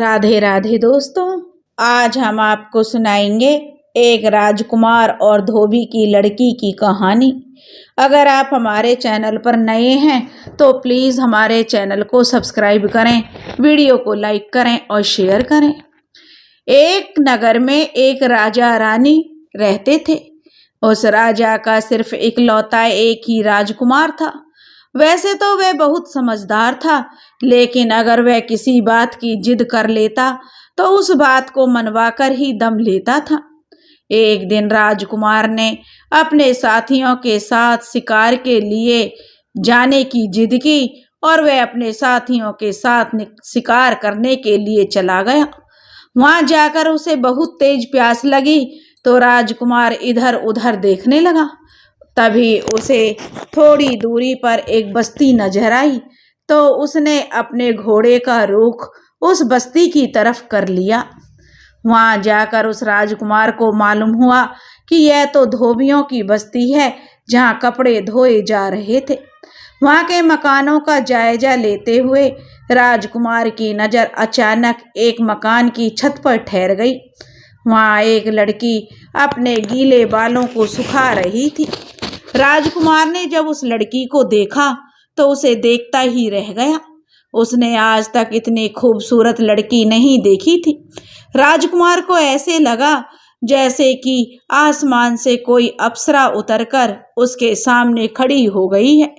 राधे राधे दोस्तों, आज हम आपको सुनाएंगे एक राजकुमार और धोबी की लड़की की कहानी। अगर आप हमारे चैनल पर नए हैं तो प्लीज़ हमारे चैनल को सब्सक्राइब करें, वीडियो को लाइक करें और शेयर करें। एक नगर में एक राजा रानी रहते थे। उस राजा का सिर्फ इकलौता एक ही राजकुमार था। वैसे तो वह बहुत समझदार था, लेकिन अगर वह किसी बात की जिद कर लेता तो उस बात को मनवाकर ही दम लेता था। एक दिन राजकुमार ने अपने साथियों के साथ शिकार के लिए जाने की जिद की और वह अपने साथियों के साथ शिकार करने के लिए चला गया। वहां जाकर उसे बहुत तेज प्यास लगी तो राजकुमार इधर उधर देखने लगा। तभी उसे थोड़ी दूरी पर एक बस्ती नजर आई तो उसने अपने घोड़े का रुख उस बस्ती की तरफ कर लिया। वहां जाकर उस राजकुमार को मालूम हुआ कि यह तो धोबियों की बस्ती है जहां कपड़े धोए जा रहे थे। वहां के मकानों का जायजा लेते हुए राजकुमार की नज़र अचानक एक मकान की छत पर ठहर गई। वहां एक लड़की अपने गीले बालों को सुखा रही थी। राजकुमार ने जब उस लड़की को देखा तो उसे देखता ही रह गया। उसने आज तक इतनी खूबसूरत लड़की नहीं देखी थी। राजकुमार को ऐसे लगा जैसे कि आसमान से कोई अप्सरा उतरकर उसके सामने खड़ी हो गई है।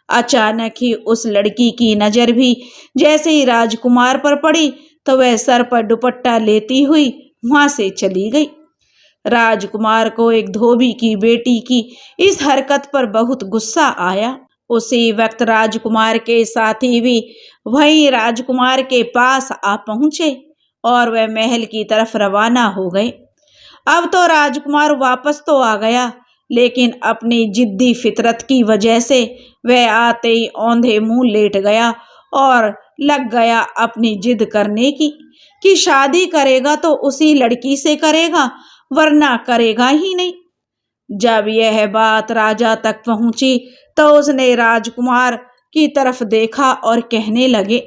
अचानक ही उस लड़की की नज़र भी जैसे ही राजकुमार पर पड़ी तो वह सर पर दुपट्टा लेती हुई वहां से चली गई। राजकुमार को एक धोबी की बेटी की इस हरकत पर बहुत गुस्सा आया। उसी वक्त राजकुमार के साथी भी वहीं राजकुमार के पास आ पहुंचे और वह महल की तरफ रवाना हो गए। अब तो राजकुमार वापस तो आ गया, लेकिन अपनी जिद्दी फितरत की वजह से वह आते ही औंधे मुंह लेट गया और लग गया अपनी जिद करने की कि शादी करेगा तो उसी लड़की से करेगा, वरना करेगा ही नहीं। जब यह बात राजा तक पहुंची तो उसने राजकुमार की तरफ देखा और कहने लगे,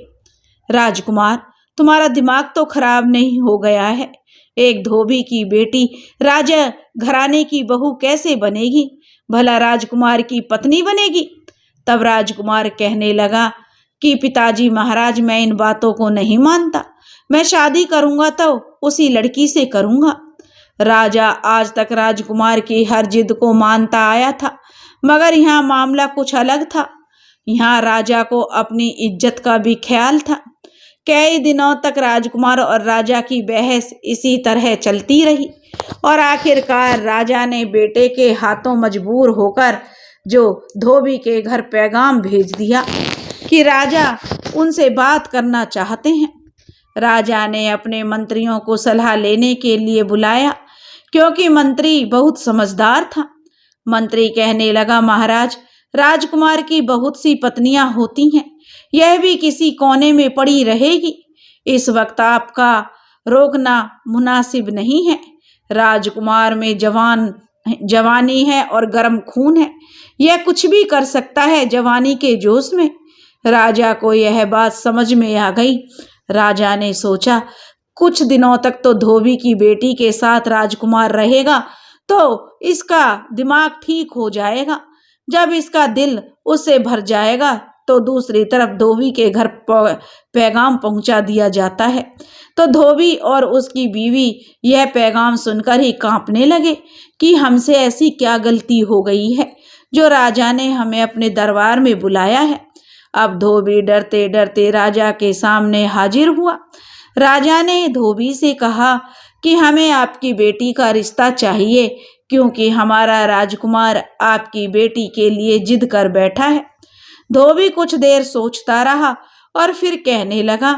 राजकुमार, तुम्हारा दिमाग तो खराब नहीं हो गया है? एक धोबी की बेटी राजा घराने की बहू कैसे बनेगी? भला राजकुमार की पत्नी बनेगी? तब राजकुमार कहने लगा कि पिताजी महाराज, मैं इन बातों को नहीं मानता। मैं शादी करूंगा तो उसी लड़की से करूंगा। राजा आज तक राजकुमार की हर जिद को मानता आया था, मगर यहाँ मामला कुछ अलग था। यहाँ राजा को अपनी इज्जत का भी ख्याल था। कई दिनों तक राजकुमार और राजा की बहस इसी तरह चलती रही और आखिरकार राजा ने बेटे के हाथों मजबूर होकर जो धोबी के घर पैगाम भेज दिया कि राजा उनसे बात करना चाहते हैं। राजा ने अपने मंत्रियों को सलाह लेने के लिए बुलाया, क्योंकि मंत्री बहुत समझदार था। मंत्री कहने लगा, महाराज, राजकुमार की बहुत सी पत्नियां होती हैं, यह भी किसी कोने में पड़ी रहेगी। इस वक्त आपका रोकना मुनासिब नहीं है। राजकुमार में जवानी है और गर्म खून है, यह कुछ भी कर सकता है जवानी के जोश में। राजा को यह बात समझ में आ गई। राजा ने सोचा, कुछ दिनों तक तो धोबी की बेटी के साथ राजकुमार रहेगा तो इसका दिमाग ठीक हो जाएगा। जब इसका दिल उससे भर जाएगा तो दूसरी तरफ धोबी के घर पैगाम पहुंचा दिया जाता है। तो धोबी और उसकी बीवी यह पैगाम सुनकर ही कांपने लगे कि हमसे ऐसी क्या गलती हो गई है जो राजा ने हमें अपने दरबार में बुलाया है। अब धोबी डरते डरते राजा के सामने हाजिर हुआ। राजा ने धोबी से कहा कि हमें आपकी बेटी का रिश्ता चाहिए, क्योंकि हमारा राजकुमार आपकी बेटी के लिए जिद कर बैठा है। धोबी कुछ देर सोचता रहा और फिर कहने लगा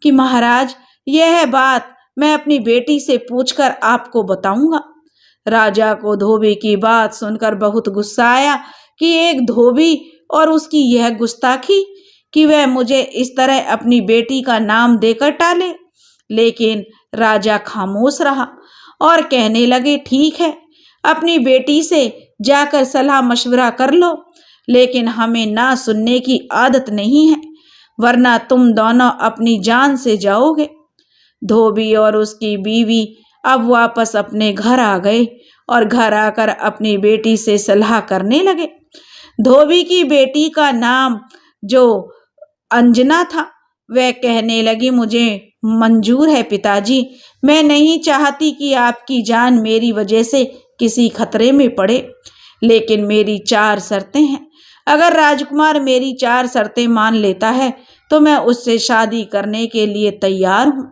कि महाराज, यह बात मैं अपनी बेटी से पूछकर आपको बताऊंगा। राजा को धोबी की बात सुनकर बहुत गुस्सा आया कि एक धोबी और उसकी यह गुस्ताखी कि वह मुझे इस तरह अपनी बेटी का नाम देकर टाले। लेकिन राजा खामोश रहा और कहने लगे, ठीक है, अपनी बेटी से जाकर सलाह मशवरा कर लो, लेकिन हमें ना सुनने की आदत नहीं है, वरना तुम दोनों अपनी जान से जाओगे। धोबी और उसकी बीवी अब वापस अपने घर आ गए और घर आकर अपनी बेटी से सलाह करने लगे। धोबी की बेटी का नाम जो अंजना था, वह कहने लगी, मुझे मंजूर है पिताजी, मैं नहीं चाहती कि आपकी जान मेरी वजह से किसी खतरे में पड़े, लेकिन मेरी 4 शर्तें हैं। अगर राजकुमार मेरी 4 शर्तें मान लेता है तो मैं उससे शादी करने के लिए तैयार हूँ।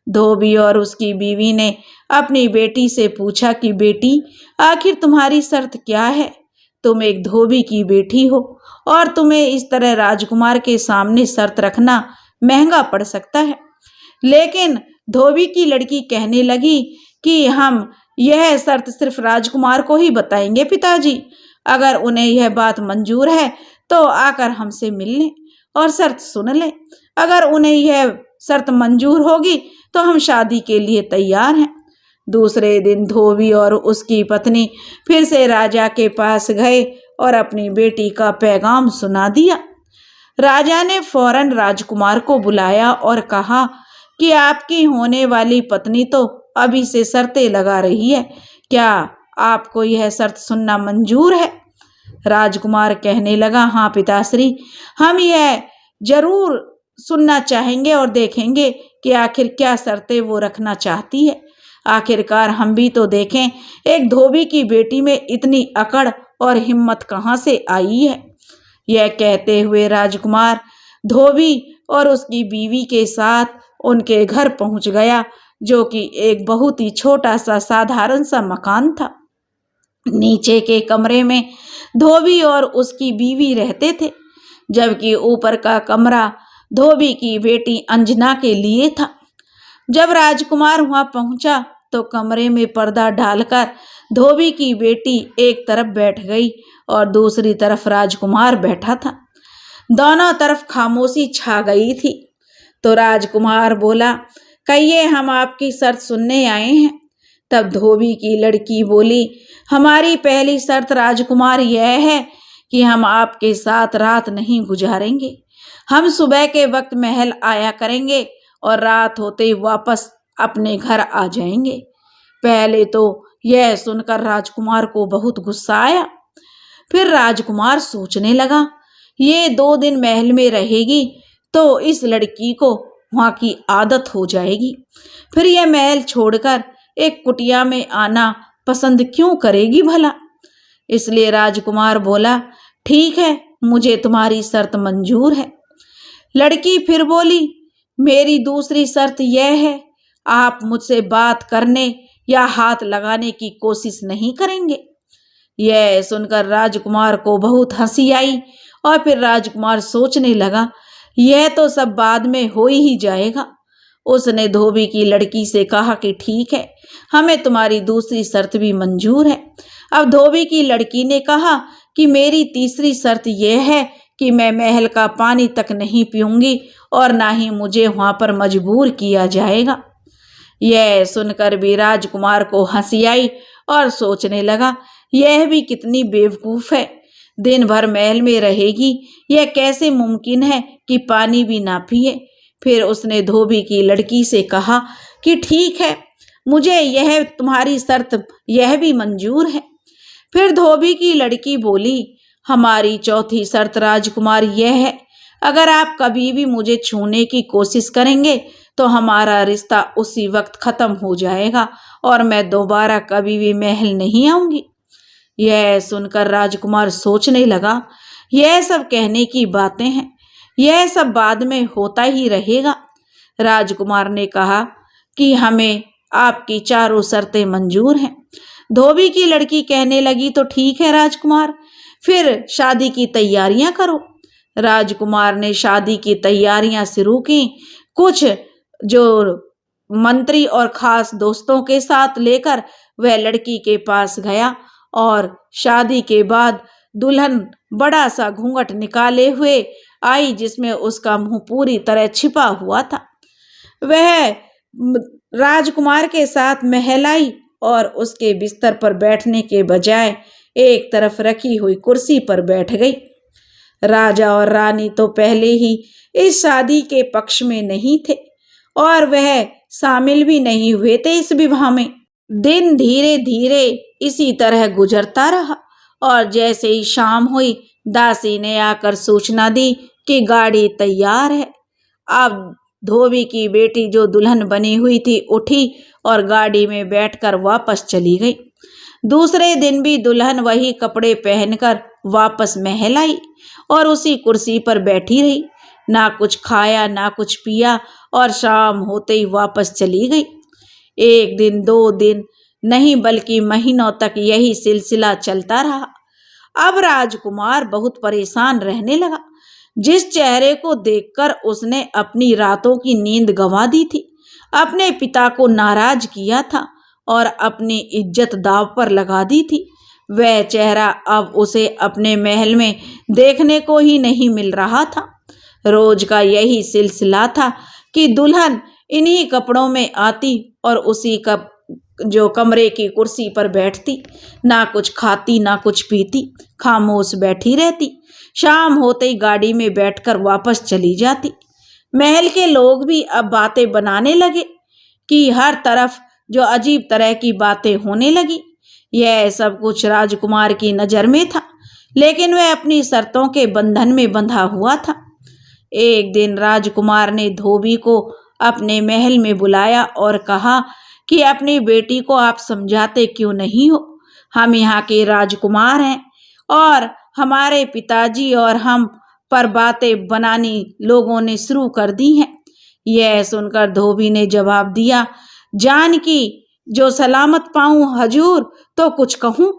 धोबी और उसकी बीवी ने अपनी बेटी से पूछा कि बेटी, आखिर तुम्हारी शर्त क्या है? तुम एक धोबी की बेटी हो और तुम्हें इस तरह राजकुमार के सामने शर्त रखना महंगा पड़ सकता है। लेकिन धोबी की लड़की कहने लगी कि हम यह शर्त सिर्फ राजकुमार को ही बताएंगे पिताजी। अगर उन्हें यह बात मंजूर है तो आकर हमसे मिल लें और शर्त सुन लें। अगर उन्हें यह शर्त मंजूर होगी तो हम शादी के लिए तैयार हैं। दूसरे दिन धोबी और उसकी पत्नी फिर से राजा के पास गए और अपनी बेटी का पैगाम सुना दिया। राजा ने फौरन राजकुमार को बुलाया और कहा कि आपकी होने वाली पत्नी तो अभी से शर्तें लगा रही है, क्या आपको यह शर्त सुनना मंजूर है? राजकुमार कहने लगा, हाँ पिताश्री, हम यह जरूर सुनना चाहेंगे और देखेंगे कि आखिर क्या शर्तें वो रखना चाहती है। आखिरकार हम भी तो देखें, एक धोबी की बेटी में इतनी अकड़ और हिम्मत कहाँ से आई है। यह कहते हुए राजकुमार धोबी और उसकी बीवी के साथ उनके घर पहुंच गया, जो कि एक बहुत ही छोटा सा साधारण सा मकान था। नीचे के कमरे में धोबी और उसकी बीवी रहते थे, जबकि ऊपर का कमरा धोबी की बेटी अंजना के लिए था। जब राजकुमार वहां पहुंचा तो कमरे में पर्दा डालकर धोबी की बेटी एक तरफ बैठ गई और दूसरी तरफ राजकुमार बैठा था। दोनों तरफ खामोशी छा गई थी। तो राजकुमार बोला, कहिए, हम आपकी शर्त सुनने आए हैं। तब धोबी की लड़की बोली, हमारी पहली शर्त राजकुमार यह है कि हम आपके साथ रात नहीं गुजारेंगे। हम सुबह के वक्त महल आया करेंगे और रात होते ही वापस अपने घर आ जाएंगे। पहले तो यह सुनकर राजकुमार को बहुत गुस्सा आया। फिर राजकुमार सोचने लगा, ये 2 दिन महल में रहेगी तो इस लड़की को वहाँ की आदत हो जाएगी। फिर यह महल छोड़कर एक कुटिया में आना पसंद क्यों करेगी भला। इसलिए राजकुमार बोला, ठीक है, मुझे तुम्हारी शर्त मंजूर है। लड़की फिर बोली, मेरी दूसरी शर्त यह है, आप मुझसे बात करने या हाथ लगाने की कोशिश नहीं करेंगे। यह सुनकर राजकुमार को बहुत हंसी आई और फिर राजकुमार सोचने लगा, यह तो सब बाद में हो ही जाएगा। उसने धोबी की लड़की से कहा कि ठीक है, हमें तुम्हारी दूसरी शर्त भी मंजूर है। अब धोबी की लड़की ने कहा कि मेरी तीसरी शर्त यह है कि मैं महल का पानी तक नहीं पीऊंगी और ना ही मुझे वहां पर मजबूर किया जाएगा। यह सुनकर भी राजकुमार को हंसी आई और सोचने लगा, यह भी कितनी बेवकूफ है, दिन भर महल में रहेगी, यह कैसे मुमकिन है कि पानी भी ना पिए। फिर उसने धोबी की लड़की से कहा कि ठीक है, मुझे यह तुम्हारी शर्त यह भी मंजूर है। फिर धोबी की लड़की बोली, हमारी चौथी शर्त राजकुमार यह है, अगर आप कभी भी मुझे छूने की कोशिश करेंगे तो हमारा रिश्ता उसी वक्त खत्म हो जाएगा और मैं दोबारा कभी भी महल नहीं आऊंगी। यह सुनकर राजकुमार सोचने लगा, यह सब कहने की बातें हैं, यह सब बाद में होता ही रहेगा। राजकुमार ने कहा कि हमें आपकी 4 शर्तें मंजूर हैं। धोबी की लड़की कहने लगी, तो ठीक है राजकुमार, फिर शादी की तैयारियां करो। राजकुमार ने शादी की तैयारियां शुरू की। कुछ जो मंत्री और खास दोस्तों के साथ लेकर वह लड़की के पास गया और शादी के बाद दुल्हन बड़ा सा घूंघट निकाले हुए आई, जिसमें उसका मुंह पूरी तरह छिपा हुआ था। वह राजकुमार के साथ महल आई और उसके बिस्तर पर बैठने के बजाय एक तरफ रखी हुई कुर्सी पर बैठ गई। राजा और रानी तो पहले ही इस शादी के पक्ष में नहीं थे और वह शामिल भी नहीं हुए थे इस विवाह में। दिन धीरे धीरे इसी तरह गुजरता रहा और जैसे ही शाम हुई, दासी ने आकर सूचना दी कि गाड़ी तैयार है। अब धोबी की बेटी जो दुल्हन बनी हुई थी उठी और गाड़ी में बैठकर वापस चली गई। दूसरे दिन भी दुल्हन वही कपड़े पहनकर वापस महल आई और उसी कुर्सी पर बैठी रही। ना कुछ खाया ना कुछ पिया और शाम होते ही वापस चली गई। एक दिन, 2 दिन नहीं बल्कि महीनों तक यही सिलसिला चलता रहा। अब राजकुमार बहुत परेशान रहने लगा। जिस चेहरे को देखकर उसने अपनी रातों की नींद गंवा दी थी, अपने पिता को नाराज किया था और अपनी इज्जत दांव पर लगा दी थी, वह चेहरा अब उसे अपने महल में देखने को ही नहीं मिल रहा था। रोज का यही सिलसिला था कि दुल्हन इन्हीं कपड़ों में आती और उसी जो कमरे की कुर्सी पर बैठती, ना कुछ खाती ना कुछ पीती, खामोश बैठी रहती। शाम होते ही गाड़ी में बैठकर वापस चली जाती। महल के लोग भी अब बातें बनाने लगे कि हर तरफ जो अजीब तरह की बातें होने लगी। यह सब कुछ राजकुमार की नज़र में था, लेकिन वह अपनी शर्तों के बंधन में बंधा हुआ था। एक दिन राजकुमार ने धोबी को अपने महल में बुलाया और कहा कि अपनी बेटी को आप समझाते क्यों नहीं हो? हम यहाँ के राजकुमार हैं और हमारे पिताजी और हम पर बातें बनानी लोगों ने शुरू कर दी हैं। यह सुनकर धोबी ने जवाब दिया, जान की जो सलामत पाऊं हजूर तो कुछ कहूं।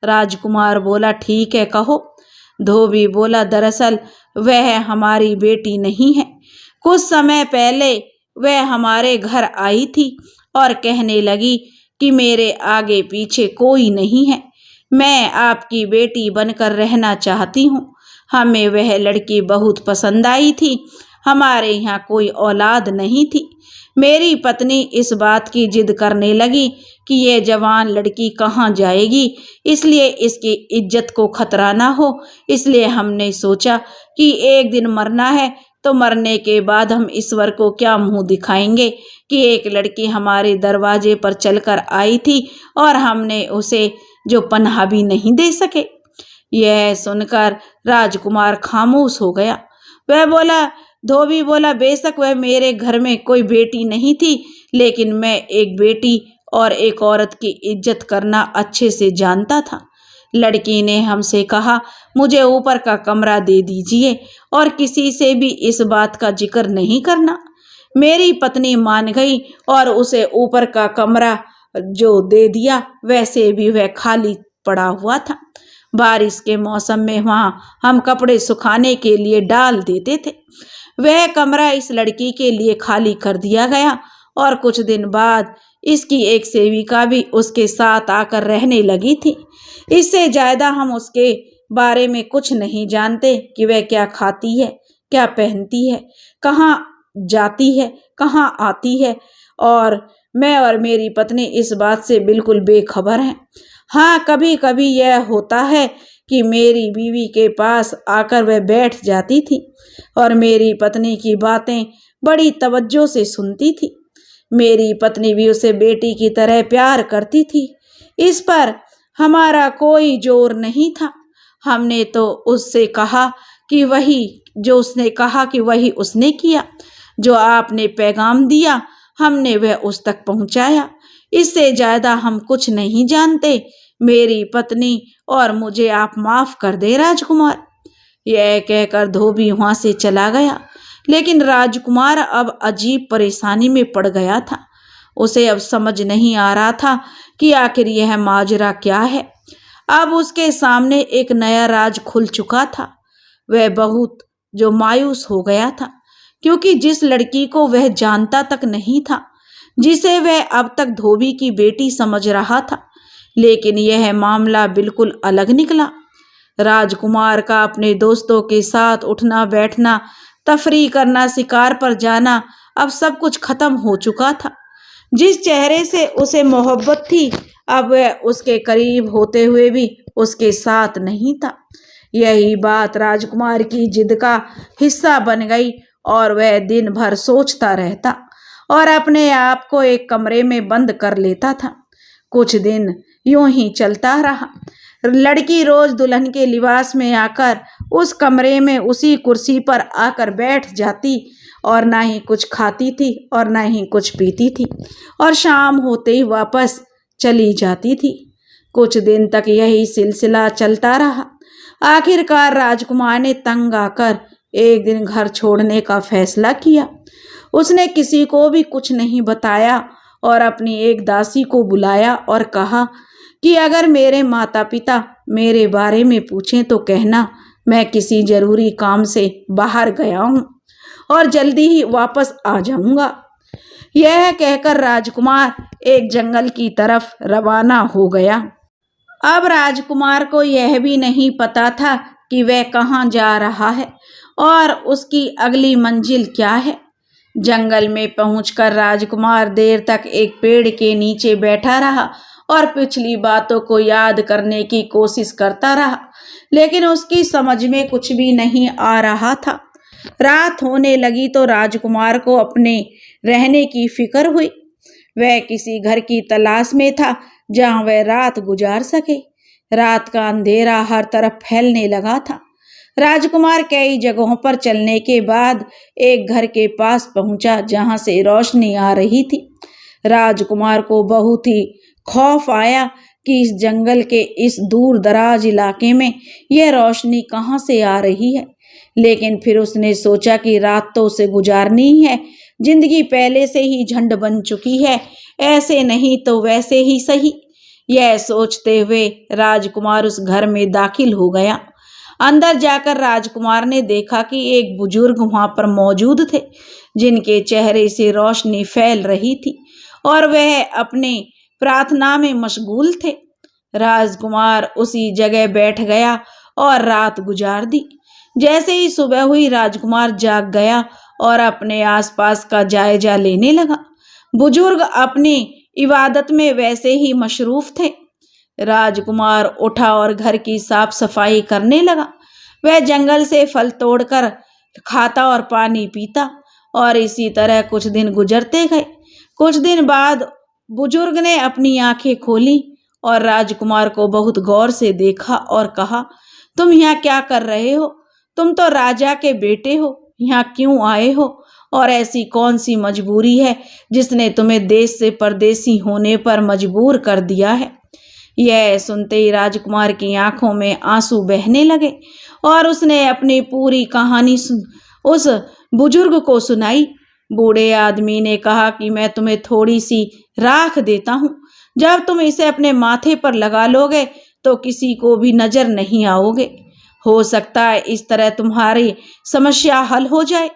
राजकुमार बोला, ठीक है कहो। धोबी बोला, दरअसल वह हमारी बेटी नहीं है। कुछ समय पहले वह हमारे घर आई थी और कहने लगी कि मेरे आगे पीछे कोई नहीं है, मैं आपकी बेटी बनकर रहना चाहती हूँ। हमें वह लड़की बहुत पसंद आई थी। हमारे यहाँ कोई औलाद नहीं थी। मेरी पत्नी इस बात की जिद करने लगी कि यह जवान लड़की कहाँ जाएगी, इसलिए इसकी इज्जत को खतरा ना हो, इसलिए हमने सोचा कि एक दिन मरना है तो मरने के बाद हम ईश्वर को क्या मुंह दिखाएंगे कि एक लड़की हमारे दरवाजे पर चलकर आई थी और हमने उसे जो पनाह भी नहीं दे सके। यह सुनकर राजकुमार खामोश हो गया। वह बोला, धोबी बोला, बेशक वह मेरे घर में कोई बेटी नहीं थी, लेकिन मैं एक बेटी और एक औरत की इज्जत करना अच्छे से जानता था। लड़की ने हमसे कहा, मुझे ऊपर का कमरा दे दीजिए और किसी से भी इस बात का जिक्र नहीं करना। मेरी पत्नी मान गई और उसे ऊपर का कमरा जो दे दिया, वैसे भी वह खाली पड़ा हुआ था। बारिश के मौसम में वहाँ हम कपड़े सुखाने के लिए डाल देते थे। वह कमरा इस लड़की के लिए खाली कर दिया गया और कुछ दिन बाद इसकी एक सेविका भी उसके साथ आकर रहने लगी थी। इससे ज़्यादा हम उसके बारे में कुछ नहीं जानते कि वह क्या खाती है, क्या पहनती है, कहाँ जाती है, कहाँ आती है, और मैं और मेरी पत्नी इस बात से बिल्कुल बेखबर हैं। हाँ, कभी कभी यह होता है कि मेरी बीवी के पास आकर वह बैठ जाती थी और मेरी पत्नी की बातें बड़ी तवज्जो से सुनती थी। मेरी पत्नी भी उसे बेटी की तरह प्यार करती थी। इस पर हमारा कोई जोर नहीं था। हमने तो उससे कहा कि वही जो उसने कहा कि वही उसने किया। जो आपने पैगाम दिया हमने वह उस तक पहुंचाया। इससे ज़्यादा हम कुछ नहीं जानते। मेरी पत्नी और मुझे आप माफ़ कर दे राजकुमार। यह कहकर धोबी वहाँ से चला गया। लेकिन राजकुमार अब अजीब परेशानी में पड़ गया था। उसे अब समझ नहीं आ रहा था कि आखिर यह माजरा क्या है। अब उसके सामने एक नया राज खुल चुका था। वह बहुत जो मायूस हो गया था, क्योंकि जिस लड़की को वह जानता तक नहीं था, जिसे वह अब तक धोबी की बेटी समझ रहा था, लेकिन यह मामला बिल्कुल अलग निकला। राजकुमार का अपने दोस्तों के साथ उठना बैठना, तफरीह करना, शिकार पर जाना, अब सब कुछ खत्म हो चुका था। जिस चेहरे से उसे मोहब्बत थी, अब वह उसके करीब होते हुए भी उसके साथ नहीं था। यही बात राजकुमार की जिद का हिस्सा बन गई और वह दिन भर सोचता रहता और अपने आप को एक कमरे में बंद कर लेता था। कुछ दिन यूं ही चलता रहा। लड़की रोज दुल्हन के लिबास में आकर उस कमरे में उसी कुर्सी पर आकर बैठ जाती और ना ही कुछ खाती थी और ना ही कुछ पीती थी और शाम होते ही वापस चली जाती थी। कुछ दिन तक यही सिलसिला चलता रहा। आखिरकार राजकुमार ने तंग आकर एक दिन घर छोड़ने का फैसला किया। उसने किसी को भी कुछ नहीं बताया और अपनी एक दासी को बुलाया और कहा कि अगर मेरे माता पिता मेरे बारे में पूछें तो कहना मैं किसी जरूरी काम से बाहर गया हूँ और जल्दी ही वापस आ जाऊंगा। यह कहकर राजकुमार एक जंगल की तरफ रवाना हो गया। अब राजकुमार को यह भी नहीं पता था कि वह कहाँ जा रहा है और उसकी अगली मंजिल क्या है। जंगल में पहुंचकर राजकुमार देर तक एक पेड़ के नीचे बैठा रहा और पिछली बातों को याद करने की कोशिश करता रहा, लेकिन उसकी समझ में कुछ भी नहीं आ रहा था। रात होने लगी तो राजकुमार को अपने रहने की फिक्र हुई। वह किसी घर की तलाश में था जहां वह रात गुजार सके। रात का अंधेरा हर तरफ फैलने लगा था। राजकुमार कई जगहों पर चलने के बाद एक घर के पास पहुंचा जहां से रोशनी आ रही थी। राजकुमार को बहुत ही खौफ आया कि इस जंगल के इस दूर दराज इलाके में यह रोशनी कहां से आ रही है, लेकिन फिर उसने सोचा कि रात तो उसे गुजारनी ही है। जिंदगी पहले से ही झंड बन चुकी है, ऐसे नहीं तो वैसे ही सही। यह सोचते हुए राजकुमार उस घर में दाखिल हो गया। अंदर जाकर राजकुमार ने देखा कि एक बुजुर्ग वहां पर मौजूद थे, जिनके चेहरे से रोशनी फैल रही थी और वह अपने प्रार्थना में मशगूल थे। राजकुमार उसी जगह बैठ गया और रात गुजार दी। जैसे ही सुबह हुई राजकुमार जाग गया और अपने आसपास का जायजा लेने लगा। बुजुर्ग अपनी इबादत में वैसे ही मशरूफ थे। राजकुमार उठा और घर की साफ सफाई करने लगा। वह जंगल से फल तोड़कर खाता और पानी पीता और इसी तरह कुछ दिन गुजरते गए। कुछ दिन बाद बुजुर्ग ने अपनी आंखें खोली और राजकुमार को बहुत गौर से देखा और कहा, तुम यहाँ क्या कर रहे हो? तुम तो राजा के बेटे हो, यहाँ क्यों आए हो? और ऐसी कौन सी मजबूरी है जिसने तुम्हें देश से परदेसी होने पर मजबूर कर दिया है? यह सुनते ही राजकुमार की आंखों में आंसू बहने लगे और उसने अपनी पूरी कहानी उस बुजुर्ग को सुनाई। बूढ़े आदमी ने कहा कि मैं तुम्हें थोड़ी सी राख देता हूँ। जब तुम इसे अपने माथे पर लगा लोगे तो किसी को भी नजर नहीं आओगे। हो सकता है इस तरह तुम्हारी समस्या हल हो जाए।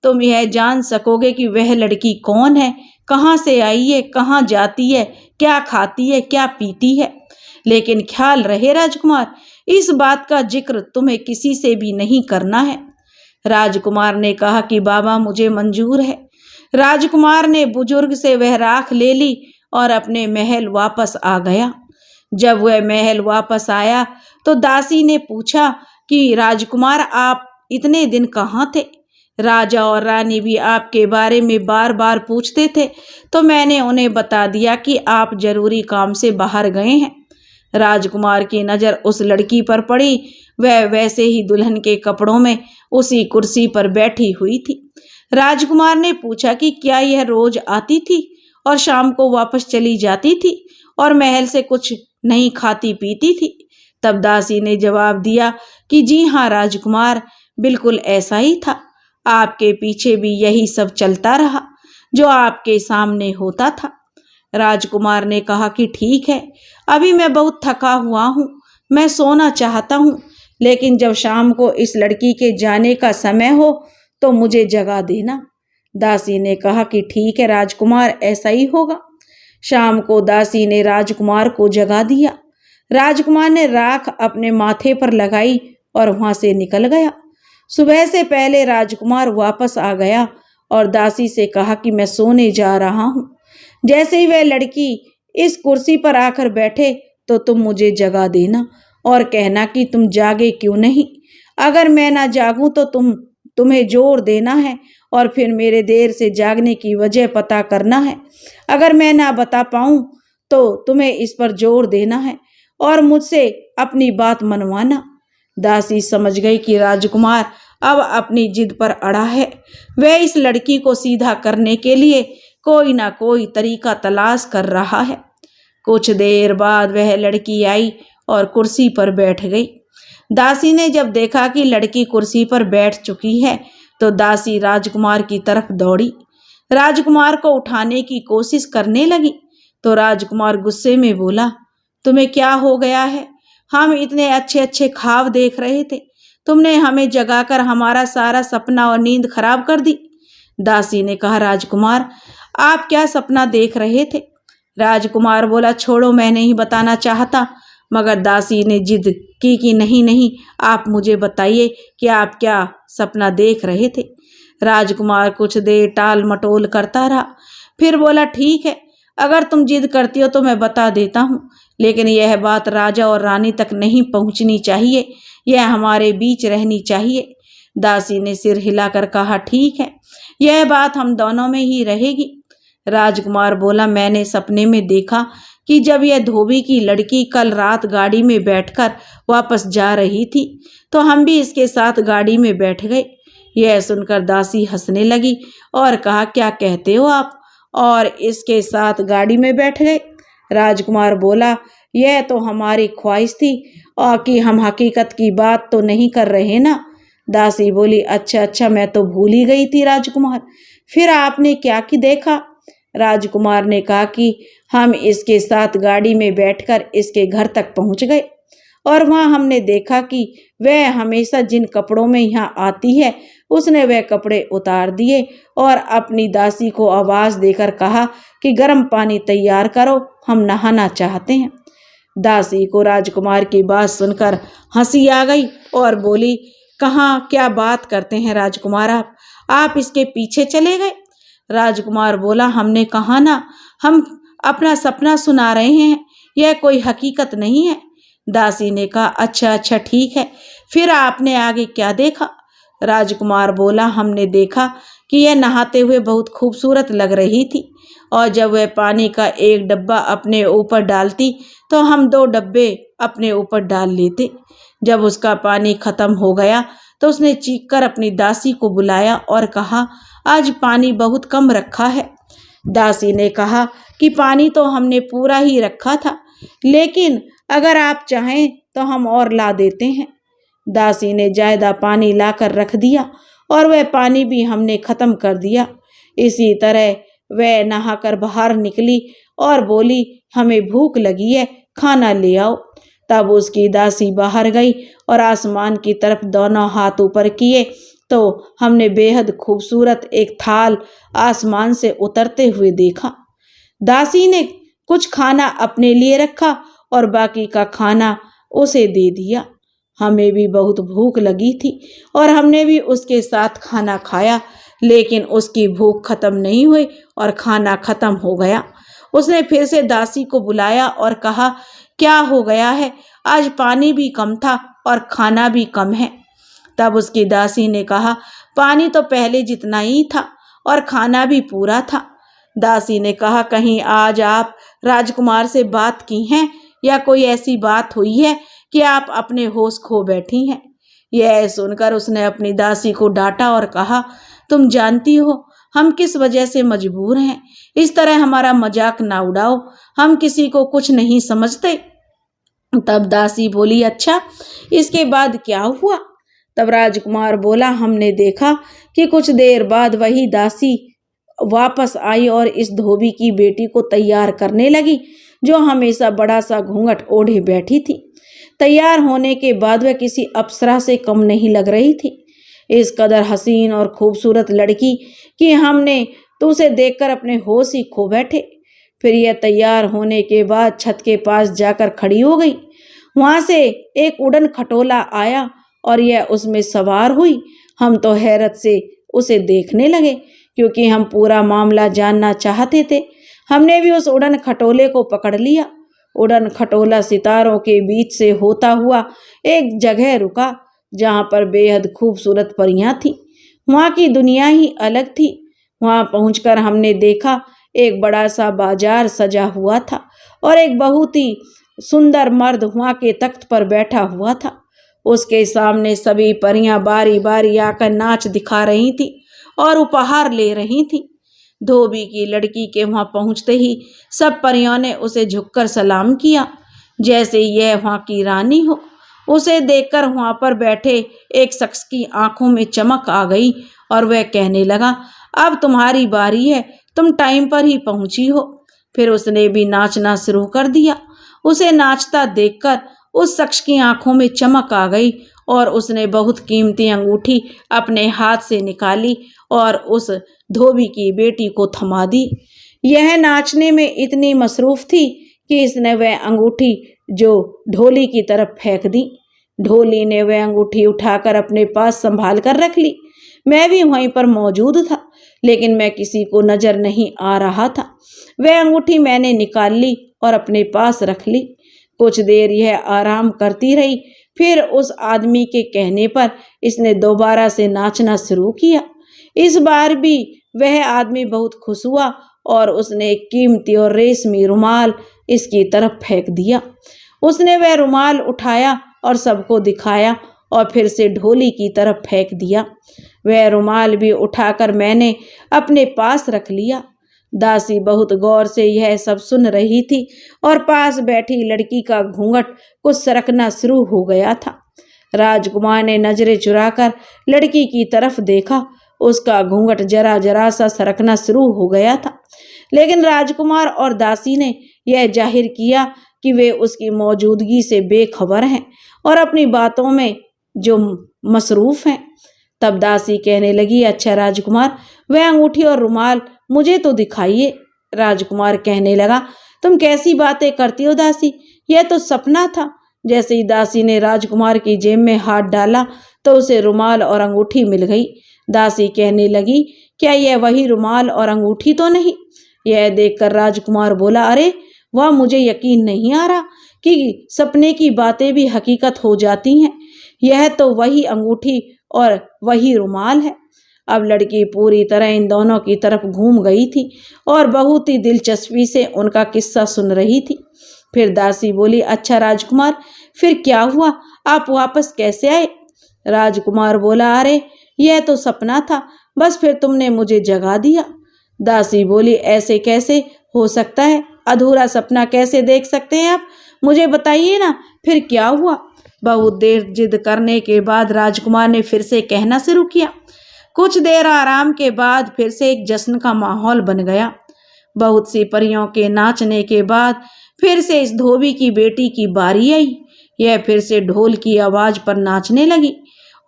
तुम यह जान सकोगे कि वह लड़की कौन है, कहाँ से आई है, कहाँ जाती है, क्या खाती है, क्या पीती है। लेकिन ख्याल रहे राजकुमार, इस बात का जिक्र तुम्हें किसी से भी नहीं करना है। राजकुमार ने कहा कि बाबा मुझे मंजूर है। राजकुमार ने बुजुर्ग से वह राख ले ली और अपने महल वापस आ गया। जब वह महल वापस आया तो दासी ने पूछा कि राजकुमार आप इतने दिन कहाँ थे? राजा और रानी भी आपके बारे में बार बार पूछते थे तो मैंने उन्हें बता दिया कि आप जरूरी काम से बाहर गए हैं। राजकुमार की नज़र उस लड़की पर पड़ी। वह वैसे ही दुल्हन के कपड़ों में उसी कुर्सी पर बैठी हुई थी। राजकुमार ने पूछा कि क्या यह रोज आती थी और शाम को वापस चली जाती थी और महल से कुछ नहीं खाती पीती थी? तब दासी ने जवाब दिया कि जी हाँ राजकुमार, बिल्कुल ऐसा ही था। आपके पीछे भी यही सब चलता रहा जो आपके सामने होता था। राजकुमार ने कहा कि ठीक है, अभी मैं बहुत थका हुआ हूँ, मैं सोना चाहता हूँ, लेकिन जब शाम को इस लड़की के जाने का समय हो तो मुझे जगा देना। दासी ने कहा कि ठीक है राजकुमार, ऐसा ही होगा। शाम को दासी ने राजकुमार को जगा दिया। राजकुमार ने राख अपने माथे पर लगाई और वहां से निकल गया। सुबह से पहले राजकुमार वापस आ गया और दासी से कहा कि मैं सोने जा रहा हूँ। जैसे ही वह लड़की इस कुर्सी पर आकर बैठे तो तुम मुझे जगा देना और कहना कि तुम जागे क्यों नहीं। अगर मैं ना जागूं तो तुम तुम्हें जोर देना है और फिर मेरे देर से जागने की वजह पता करना है। अगर मैं ना बता पाऊं तो तुम्हें इस पर जोर देना है और मुझसे अपनी बात मनवाना। दासी समझ गई कि राजकुमार अब अपनी जिद पर अड़ा है। वह इस लड़की को सीधा करने के लिए कोई ना कोई तरीका तलाश कर रहा है। कुछ देर बाद वह लड़की आई और कुर्सी पर बैठ गई। दासी ने जब देखा कि लड़की कुर्सी पर बैठ चुकी है तो दासी राजकुमार की तरफ दौड़ी, राजकुमार को उठाने की कोशिश करने लगी। तो राजकुमार गुस्से में बोला, तुम्हें क्या हो गया है? हम इतने अच्छे अच्छे ख्वाब देख रहे थे, तुमने हमें जगाकर हमारा सारा सपना और नींद खराब कर दी। दासी ने कहा, राजकुमार आप क्या सपना देख रहे थे? राजकुमार बोला, छोड़ो, मैं नहीं बताना चाहता। मगर दासी ने जिद की कि नहीं नहीं, आप मुझे बताइए कि आप क्या सपना देख रहे थे। राजकुमार कुछ देर टाल मटोल करता रहा, फिर बोला, ठीक है, अगर तुम जिद करती हो तो मैं बता देता हूँ, लेकिन यह बात राजा और रानी तक नहीं पहुँचनी चाहिए, यह हमारे बीच रहनी चाहिए। दासी ने सिर हिलाकर कहा, ठीक है, यह बात हम दोनों में ही रहेगी। राजकुमार बोला, मैंने सपने में देखा कि जब यह धोबी की लड़की कल रात गाड़ी में बैठकर वापस जा रही थी तो हम भी इसके साथ गाड़ी में बैठ गए। यह सुनकर दासी हंसने लगी और कहा, क्या कहते हो आप, और इसके साथ गाड़ी में बैठ गए? राजकुमार बोला, यह तो हमारी ख्वाहिश थी और कि हम हकीकत की बात तो नहीं कर रहे ना। दासी बोली, अच्छा अच्छा, मैं तो भूल ही गई थी राजकुमार, फिर आपने क्या कि देखा? राजकुमार ने कहा कि हम इसके साथ गाड़ी में बैठकर इसके घर तक पहुंच गए और वहां हमने देखा कि वह हमेशा जिन कपड़ों में यहाँ आती है उसने वह कपड़े उतार दिए और अपनी दासी को आवाज़ देकर कहा कि गर्म पानी तैयार करो, हम नहाना चाहते हैं। दासी को राजकुमार की बात सुनकर हंसी आ गई और बोली, कहाँ क्या बात करते हैं राजकुमार, आप इसके पीछे चले गए? राजकुमार बोला, हमने कहा ना, हम अपना सपना सुना रहे हैं, यह कोई हकीकत नहीं है। दासी ने कहा, अच्छा अच्छा ठीक है, फिर आपने आगे क्या देखा? राजकुमार बोला, हमने देखा कि यह नहाते हुए बहुत खूबसूरत लग रही थी और जब वह पानी का एक डब्बा अपने ऊपर डालती तो हम 2 डब्बे अपने ऊपर डाल लेते। जब उसका पानी खत्म हो गया तो उसने चीखकर अपनी दासी को बुलाया और कहा, आज पानी बहुत कम रखा है। दासी ने कहा कि पानी तो हमने पूरा ही रखा था, लेकिन अगर आप चाहें तो हम और ला देते हैं। दासी ने ज्यादा पानी लाकर रख दिया और वह पानी भी हमने खत्म कर दिया। इसी तरह वह नहाकर बाहर निकली और बोली, हमें भूख लगी है, खाना ले आओ। तब उसकी दासी बाहर गई और आसमान की तरफ दोनों हाथ ऊपर किए तो हमने बेहद खूबसूरत एक थाल आसमान से उतरते हुए देखा। दासी ने कुछ खाना अपने लिए रखा और बाकी का खाना उसे दे दिया। हमें भी बहुत भूख लगी थी और हमने भी उसके साथ खाना खाया, लेकिन उसकी भूख खत्म नहीं हुई और खाना खत्म हो गया। उसने फिर से दासी को बुलाया और कहा, क्या हो गया है, आज पानी भी कम था और खाना भी कम है। तब उसकी दासी ने कहा, पानी तो पहले जितना ही था और खाना भी पूरा था। दासी ने कहा, कहीं आज आप राजकुमार से बात की हैं या कोई ऐसी बात हुई है कि आप अपने होश खो बैठी हैं? यह सुनकर उसने अपनी दासी को डांटा और कहा, तुम जानती हो हम किस वजह से मजबूर हैं, इस तरह हमारा मजाक ना उड़ाओ, हम किसी को कुछ नहीं समझते। तब दासी बोली, अच्छा इसके बाद क्या हुआ? तब राजकुमार बोला, हमने देखा कि कुछ देर बाद वही दासी वापस आई और इस धोबी की बेटी को तैयार करने लगी जो हमेशा बड़ा सा घूंघट ओढ़े बैठी थी। तैयार होने के बाद वह किसी अप्सरा से कम नहीं लग रही थी। इस कदर हसीन और खूबसूरत लड़की कि हमने तो उसे देखकर अपने होश ही खो बैठे। फिर यह तैयार होने के बाद छत के पास जाकर खड़ी हो गई। वहां से एक उड़न खटोला आया और यह उसमें सवार हुई। हम तो हैरत से उसे देखने लगे क्योंकि हम पूरा मामला जानना चाहते थे। हमने भी उस उड़न खटोले को पकड़ लिया। उड़न खटोला सितारों के बीच से होता हुआ एक जगह रुका जहाँ पर बेहद खूबसूरत परियां थीं। वहाँ की दुनिया ही अलग थी। वहाँ पहुंचकर हमने देखा एक बड़ा सा बाजार सजा हुआ था और एक बहुत ही सुंदर मर्द वहाँ के तख्त पर बैठा हुआ था। उसके सामने सभी परियां बारी बारी आकर नाच दिखा रही थी और उपहार ले रही थी। धोबी की लड़की के वहां पहुंचते ही सब परियों ने उसे झुककर सलाम किया, जैसे यह वहां की रानी हो। उसे देखकर वहां पर बैठे एक शख्स की आंखों में चमक आ गई और वह कहने लगा, अब तुम्हारी बारी है, तुम टाइम पर ही पहुंची हो। फिर उसने भी नाचना शुरू कर दिया। उसे नाचता देखकर उस शख्स की आंखों में चमक आ गई और उसने बहुत कीमती अंगूठी अपने हाथ से निकाली और उस धोबी की बेटी को थमा दी। यह नाचने में इतनी मसरूफ थी कि इसने वह अंगूठी जो ढोली की तरफ फेंक दी। ढोली ने वह अंगूठी उठाकर अपने पास संभाल कर रख ली। मैं भी वहीं पर मौजूद था, लेकिन मैं किसी को नजर नहीं आ रहा था। वह अंगूठी मैंने निकाल ली और अपने पास रख ली। कुछ देर यह आराम करती रही, फिर उस आदमी के कहने पर इसने दोबारा से नाचना शुरू किया। इस बार भी वह आदमी बहुत खुश हुआ और उसने एक कीमती और रेशमी रुमाल इसकी तरफ फेंक दिया। उसने वह रुमाल उठाया और सबको दिखाया और फिर से ढोली की तरफ फेंक दिया। वह रुमाल भी उठाकर मैंने अपने पास रख लिया। दासी बहुत गौर से यह सब सुन रही थी और पास बैठी लड़की का घूंघट कुछ सरकना शुरू हो गया था। राजकुमार ने नजरें चुराकर लड़की की तरफ देखा। उसका घूंघट जरा जरा सा सरकना शुरू हो गया था, लेकिन राजकुमार और दासी ने यह जाहिर किया कि वे उसकी मौजूदगी से बेखबर हैं और अपनी बातों में जो मसरूफ हैं। तब दासी कहने लगी, अच्छा राजकुमार, वह अंगूठी और रुमाल मुझे तो दिखाइए। राजकुमार कहने लगा, तुम कैसी बातें करती हो दासी, यह तो सपना था। जैसे ही दासी ने राजकुमार की जेब में हाथ डाला तो उसे रुमाल और अंगूठी मिल गई। दासी कहने लगी, क्या यह वही रुमाल और अंगूठी तो नहीं? यह देखकर राजकुमार बोला, अरे वाह, मुझे यकीन नहीं आ रहा कि सपने की बातें भी हकीकत हो जाती हैं। यह तो वही अंगूठी और वही रुमाल है। अब लड़की पूरी तरह इन दोनों की तरफ घूम गई थी और बहुत ही दिलचस्पी से उनका किस्सा सुन रही थी। फिर दासी बोली, अच्छा राजकुमार, फिर क्या हुआ, आप वापस कैसे आए? राजकुमार बोला, अरे यह तो सपना था, बस फिर तुमने मुझे जगा दिया। दासी बोली, ऐसे कैसे हो सकता है, अधूरा सपना कैसे देख सकते हैं आप? मुझे बताइए ना, फिर क्या हुआ? बहुत देर जिद करने के बाद राजकुमार ने फिर से कहना शुरू किया। कुछ देर आराम के बाद फिर से एक जश्न का माहौल बन गया। बहुत सी परियों के नाचने के बाद फिर से इस धोबी की बेटी की बारी आई। यह फिर से ढोल की आवाज पर नाचने लगी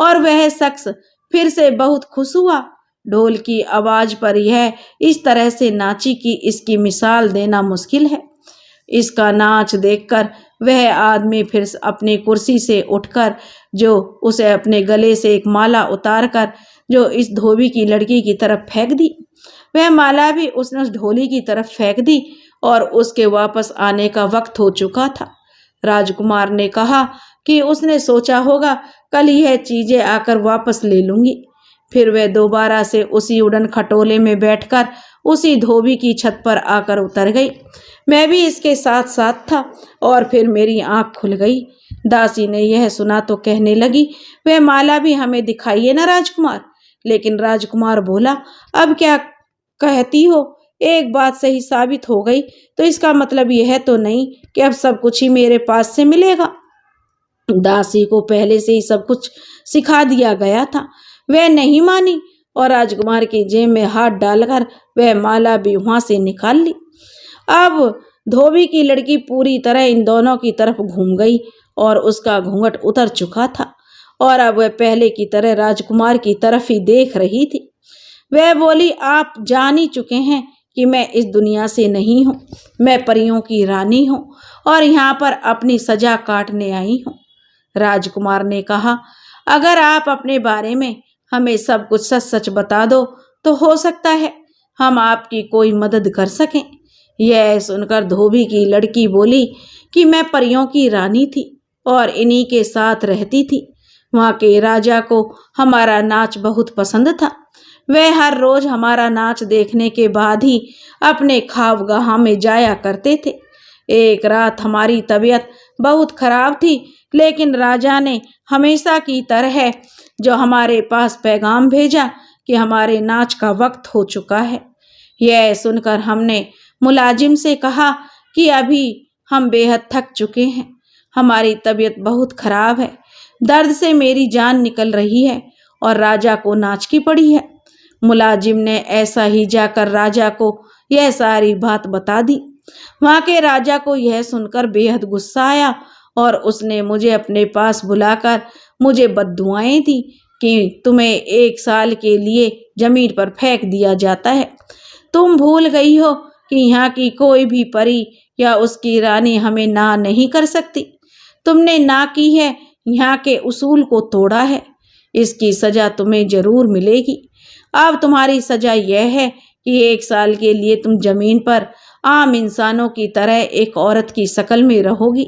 और वह शख्स फिर से बहुत खुश हुआ। ढोल की आवाज पर यह इस तरह से नाची कि इसकी मिसाल देना मुश्किल है। इसका नाच देखकर वह आदमी फिर अपनी कुर्सी से उठकर जो उसे अपने गले से एक माला उतारकर जो इस धोबी की लड़की की तरफ फेंक दी। वह माला भी उसने उस ढोली की तरफ फेंक दी और उसके वापस आने का वक्त हो चुका था। राजकुमार ने कहा कि उसने सोचा होगा कल यह चीजें आकर वापस ले लूंगी। फिर वह दोबारा से उसी उड़न खटोले में बैठकर उसी धोबी की छत पर आकर उतर गई। मैं भी इसके साथ साथ था और फिर मेरी आंख खुल गई। दासी ने यह सुना तो कहने लगी, वह माला भी हमें दिखाइए ना राजकुमार। लेकिन राजकुमार बोला, अब क्या कहती हो, एक बात सही साबित हो गई तो इसका मतलब यह तो नहीं कि अब सब कुछ ही मेरे पास से मिलेगा। दासी को पहले से ही सब कुछ सिखा दिया गया था। वह नहीं मानी और राजकुमार की जेब में हाथ डालकर वह माला भी वहां से निकाल ली। अब धोबी की लड़की पूरी तरह इन दोनों की तरफ घूम गई और उसका घूंघट उतर चुका था और अब वह पहले की तरह राजकुमार की तरफ ही देख रही थी। वह बोली, आप जान ही चुके हैं कि मैं इस दुनिया से नहीं हूँ, मैं परियों की रानी हूँ और यहाँ पर अपनी सजा काटने आई हूँ। राजकुमार ने कहा, अगर आप अपने बारे में हमें सब कुछ सच सच बता दो तो हो सकता है हम आपकी कोई मदद कर सकें। यह सुनकर धोबी की लड़की बोली कि मैं परियों की रानी थी और इन्हीं के साथ रहती थी। वहाँ के राजा को हमारा नाच बहुत पसंद था। वह हर रोज हमारा नाच देखने के बाद ही अपने ख्वाबगाह में जाया करते थे। एक रात हमारी तबीयत बहुत खराब थी, लेकिन राजा ने हमेशा की तरह जो हमारे पास पैगाम भेजा कि हमारे नाच का वक्त हो चुका है। यह सुनकर हमने मुलाजिम से कहा कि अभी हम बेहद थक चुके हैं, हमारी तबीयत बहुत खराब है, दर्द से मेरी जान निकल रही है और राजा को नाच की पड़ी है। मुलाजिम ने ऐसा ही जाकर राजा को यह सारी बात बता दी। वहाँ के राजा को यह सुनकर बेहद गुस्सा आया और उसने मुझे अपने पास बुलाकर मुझे बद्दुआएं दी कि तुम्हें 1 साल के लिए जमीन पर फेंक दिया जाता है। तुम भूल गई हो कि यहाँ की कोई भी परी या उसकी रानी हमें ना नहीं कर सकती। तुमने ना की है, यहाँ के उसूल को तोड़ा है, इसकी सजा तुम्हें जरूर मिलेगी। अब तुम्हारी सजा यह है कि 1 साल के लिए तुम जमीन पर आम इंसानों की तरह एक औरत की शक्ल में रहोगी।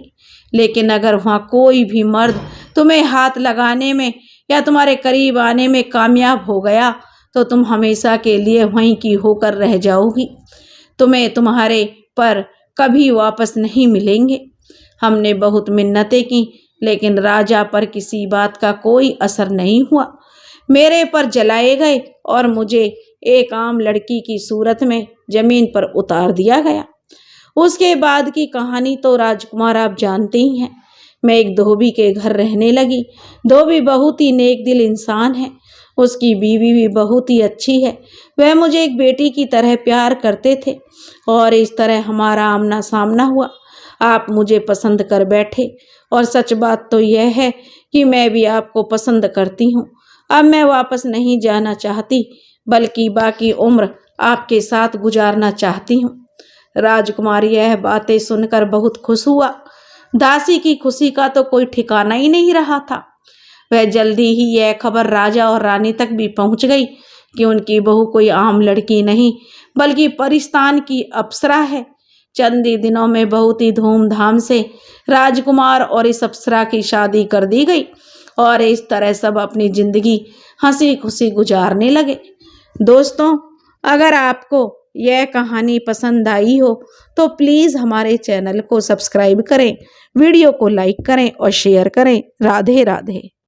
लेकिन अगर वहाँ कोई भी मर्द तुम्हें हाथ लगाने में या तुम्हारे करीब आने में कामयाब हो गया तो तुम हमेशा के लिए वहीं की होकर रह जाओगी। तुम्हें तुम्हारे पर कभी वापस नहीं मिलेंगे। हमने बहुत मिन्नतें की, लेकिन राजा पर किसी बात का कोई असर नहीं हुआ। मेरे पर जलाए गए और मुझे एक आम लड़की की सूरत में जमीन पर उतार दिया गया। उसके बाद की कहानी तो राजकुमार आप जानते ही हैं। मैं एक धोबी के घर रहने लगी। धोबी बहुत ही नेक दिल इंसान है। उसकी बीवी भी बहुत ही अच्छी है। वह मुझे एक बेटी की तरह प्यार करते थे और इस तरह हमारा आमना सामना हुआ। आप मुझे पसंद कर बैठे और सच बात तो यह है कि मैं भी आपको पसंद करती हूँ। अब मैं वापस नहीं जाना चाहती, बल्कि बाकी उम्र आपके साथ गुजारना चाहती हूँ। राजकुमार यह बातें सुनकर बहुत खुश हुआ। दासी की खुशी का तो कोई ठिकाना ही नहीं रहा था। वह जल्दी ही यह खबर राजा और रानी तक भी पहुंच गई कि उनकी बहू कोई आम लड़की नहीं, बल्कि परिस्तान की अप्सरा है। चंद ही दिनों में बहुत ही धूमधाम से राजकुमार और इस अप्सरा की शादी कर दी गई और इस तरह सब अपनी जिंदगी हंसी खुशी गुजारने लगे। दोस्तों, अगर आपको यह कहानी पसंद आई हो तो प्लीज़ हमारे चैनल को सब्सक्राइब करें, वीडियो को लाइक करें और शेयर करें। राधे राधे।